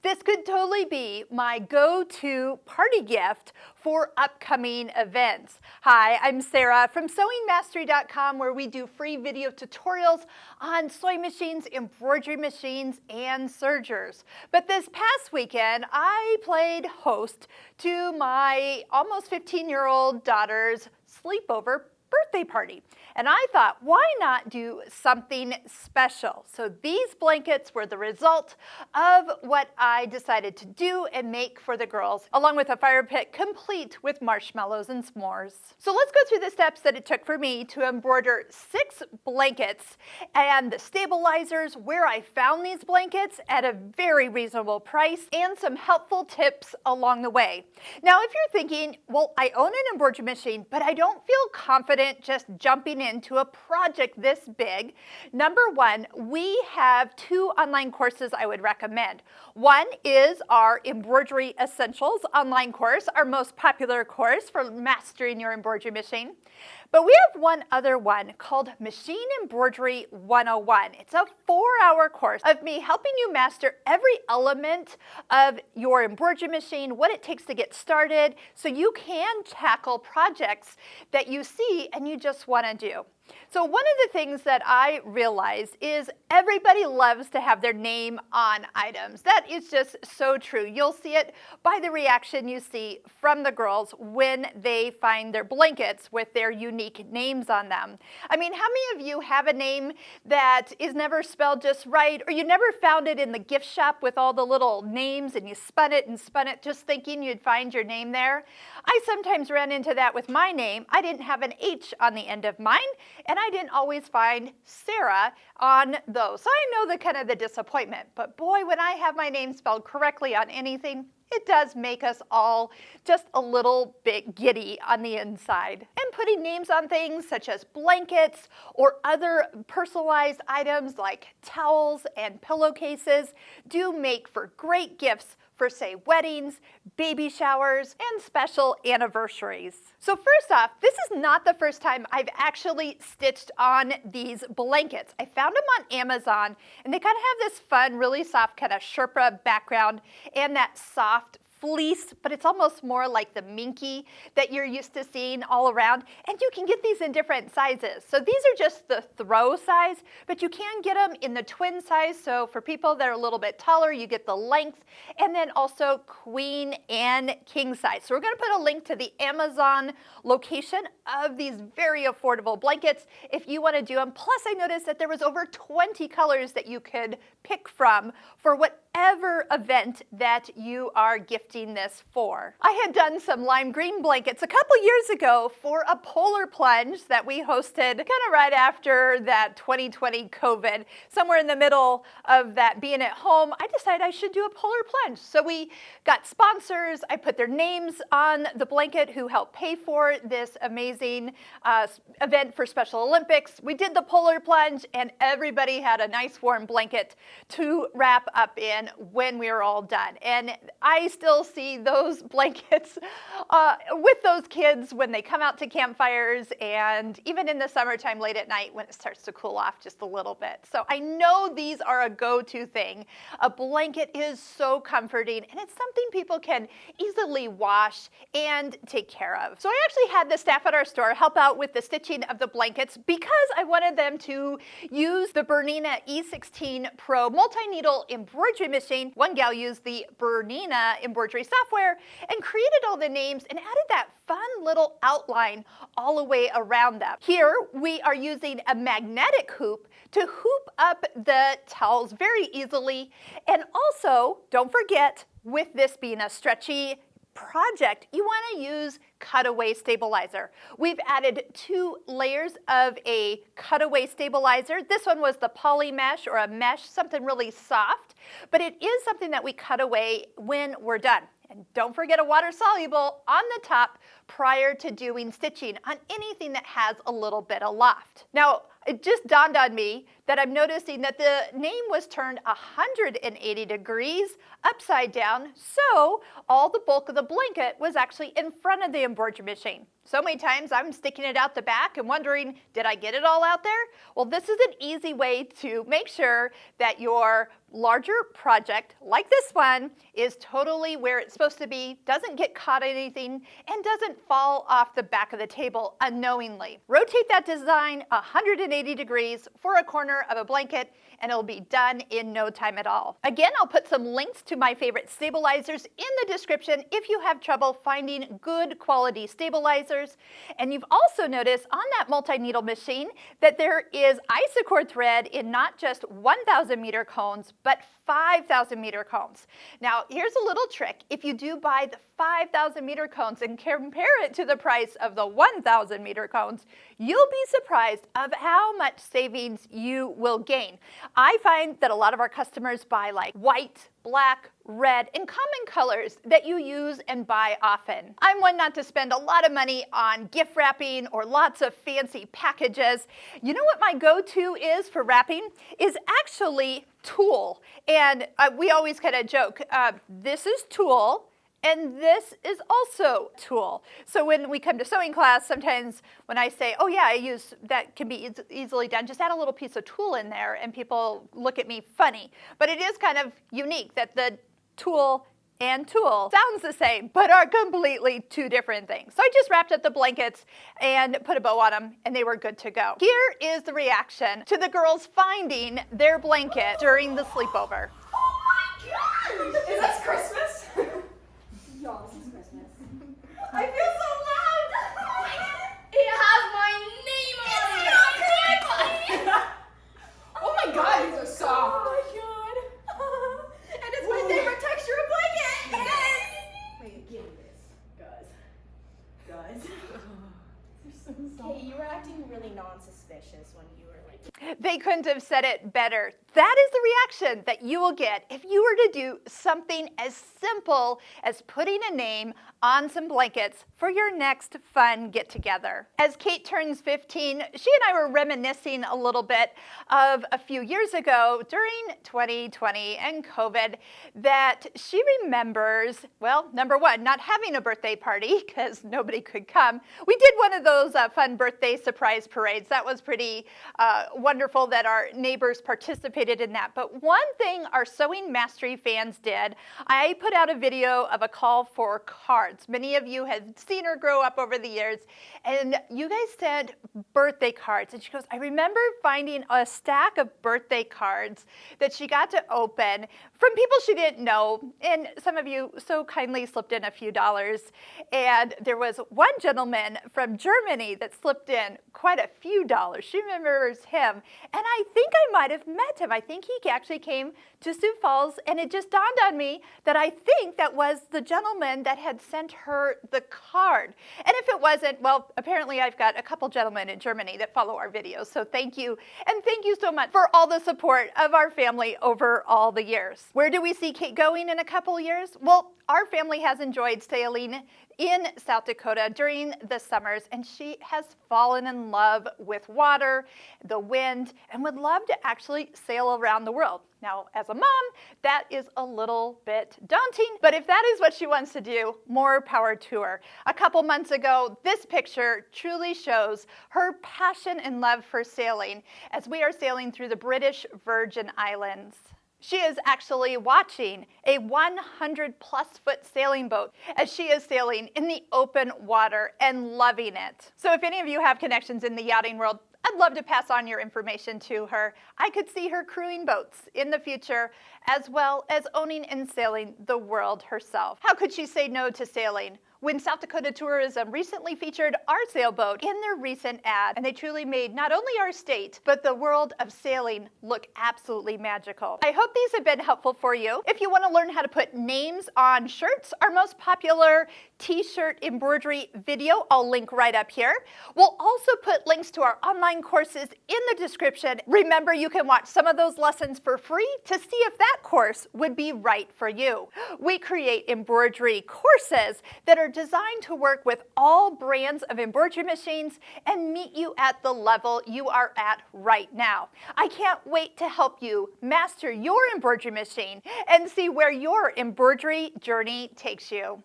This could totally be my go-to party gift for upcoming events. Hi, I'm Sarah from sewingmastery.com, where we do free video tutorials on sewing machines, embroidery machines, and sergers. But this past weekend, I played host to my almost 15-year-old daughter's sleepover birthday party. And I thought, why not do something special? So these blankets were the result of what I decided to do and make for the girls, along with a fire pit complete with marshmallows and s'mores. So let's go through the steps that it took for me to embroider 6 blankets and the stabilizers, where I found these blankets at a very reasonable price, and some helpful tips along the way. Now, if you're thinking, well, I own an embroidery machine, but I don't feel confident just jumping into a project this big. Number one, we have 2 online courses I would recommend. One is our Embroidery Essentials online course, our most popular course for mastering your embroidery machine. But we have one other one called Machine Embroidery 101. It's a 4-hour course of me helping you master every element of your embroidery machine, what it takes to get started, so you can tackle projects that you see and you just want to do. So one of the things that I realized is everybody loves to have their name on items. That is just so true. You'll see it by the reaction you see from the girls when they find their blankets with their unique names on them. I mean, how many of you have a name that is never spelled just right, or you never found it in the gift shop with all the little names and you spun it just thinking you'd find your name there? I sometimes ran into that with my name. I didn't have an H on the end of mine, and I didn't always find Sarah on those. So I know the disappointment, but boy, when I have my name spelled correctly on anything, it does make us all just a little bit giddy on the inside. And putting names on things such as blankets or other personalized items like towels and pillowcases do make for great gifts for, say, weddings, baby showers, and special anniversaries. So first off, this is not the first time I've actually stitched on these blankets. I found them on Amazon, and they kind of have this fun, really soft kind of Sherpa background and that soft fleece, but it's almost more like the minky that you're used to seeing all around. And you can get these in different sizes. So these are just the throw size, but you can get them in the twin size. So for people that are a little bit taller, you get the length, and then also queen and king size. So we're going to put a link to the Amazon location of these very affordable blankets if you want to do them. Plus, I noticed that there was over 20 colors that you could pick from for whatever event that you are gifting this for. I had done some lime green blankets a couple years ago for a polar plunge that we hosted kind of right after that 2020 COVID. Somewhere in the middle of that being at home, I decided I should do a polar plunge. So we got sponsors. I put their names on the blanket who helped pay for this amazing event for Special Olympics. We did the polar plunge, and everybody had a nice warm blanket to wrap up in when we were all done. And I still see those blankets with those kids when they come out to campfires, and even in the summertime late at night when it starts to cool off just a little bit. So I know these are a go-to thing. A blanket is so comforting, and it's something people can easily wash and take care of. So I actually had the staff at our store help out with the stitching of the blankets because I wanted them to use the Bernina E16 Pro multi-needle embroidery machine. One gal used the Bernina embroidery software and created all the names and added that fun little outline all the way around them. Here we are using a magnetic hoop to hoop up the towels very easily. And also, don't forget, with this being a stretchy project, you want to use cutaway stabilizer. We've added 2 layers of a cutaway stabilizer. This one was the poly mesh or a mesh, something really soft, but it is something that we cut away when we're done. And don't forget a water soluble on the top prior to doing stitching on anything that has a little bit of loft. Now, it just dawned on me that I'm noticing that the name was turned 180 degrees upside down, so all the bulk of the blanket was actually in front of the embroidery machine. So many times I'm sticking it out the back and wondering, did I get it all out there? Well, this is an easy way to make sure that your larger project, like this one, is totally where it's supposed to be, doesn't get caught in anything, and doesn't fall off the back of the table unknowingly. Rotate that design 180 degrees for a corner of a blanket, and it'll be done in no time at all. Again, I'll put some links to my favorite stabilizers in the description if you have trouble finding good quality stabilizers. And you've also noticed on that multi-needle machine that there is isocord thread in not just 1,000 meter cones, but 5,000 meter cones. Now, here's a little trick. If you do buy the 5,000 meter cones and compare it to the price of the 1,000 meter cones, you'll be surprised of how much savings you will gain. I find that a lot of our customers buy like white, black, red, and common colors that you use and buy often. I'm one not to spend a lot of money on gift wrapping or lots of fancy packages. You know what my go-to is for wrapping? Is actually tulle. And we always kind of joke, this is tulle, and this is also tulle. So when we come to sewing class, sometimes when I say, oh yeah, I use, that can be easily done, just add a little piece of tulle in there, and people look at me funny. But it is kind of unique that the tulle and tulle sounds the same, but are completely two different things. So I just wrapped up the blankets and put a bow on them, and they were good to go. Here is the reaction to the girls finding their blanket during the sleepover. Oh my gosh! Is this Christmas? Y'all, this is Christmas. I feel so loud! Oh my God! It has my name on it! It's not oh my God, these are soft! Oh my God! And it's my favorite texture of blanket! Yes! Wait, give me this. Guys. They're so soft. Hey, you were acting really non-suspicious when you were like... They couldn't have said it better. That is the reaction that you will get if you were to do something as simple as putting a name on some blankets for your next fun get-together. As Kate turns 15, she and I were reminiscing a little bit of a few years ago during 2020 and COVID that she remembers, well, number one, not having a birthday party because nobody could come. We did one of those fun birthday surprise parades. That was pretty wonderful that our neighbors participated in that. But one thing our Sewing Mastery fans did, I put out a video of a call for cards. Many of you have seen her grow up over the years, and you guys sent birthday cards. And she goes, I remember finding a stack of birthday cards that she got to open from people she didn't know, and some of you so kindly slipped in a few dollars. And there was one gentleman from Germany that slipped in quite a few dollars. She remembers him, and I think I might have met him. I think he actually came to Sioux Falls, and it just dawned on me that I think that was the gentleman that had sent her the card. And if it wasn't, well, apparently I've got a couple gentlemen in Germany that follow our videos, so thank you. And thank you so much for all the support of our family over all the years. Where do we see Kate going in a couple years? Well, our family has enjoyed sailing in South Dakota during the summers, and she has fallen in love with water, the wind, and would love to actually sail around the world. Now, as a mom, that is a little bit daunting, but if that is what she wants to do, more power to her. A couple months ago, this picture truly shows her passion and love for sailing as we are sailing through the British Virgin Islands. She is actually watching a 100-plus foot sailing boat as she is sailing in the open water and loving it. So if any of you have connections in the yachting world, I'd love to pass on your information to her. I could see her crewing boats in the future, as well as owning and sailing the world herself. How could she say no to sailing when South Dakota Tourism recently featured our sailboat in their recent ad? And they truly made not only our state, but the world of sailing look absolutely magical. I hope these have been helpful for you. If you want to learn how to put names on shirts, our most popular t-shirt embroidery video, I'll link right up here. We'll also put links to our online courses in the description. Remember, you can watch some of those lessons for free to see if that course would be right for you. We create embroidery courses that are designed to work with all brands of embroidery machines and meet you at the level you are at right now. I can't wait to help you master your embroidery machine and see where your embroidery journey takes you.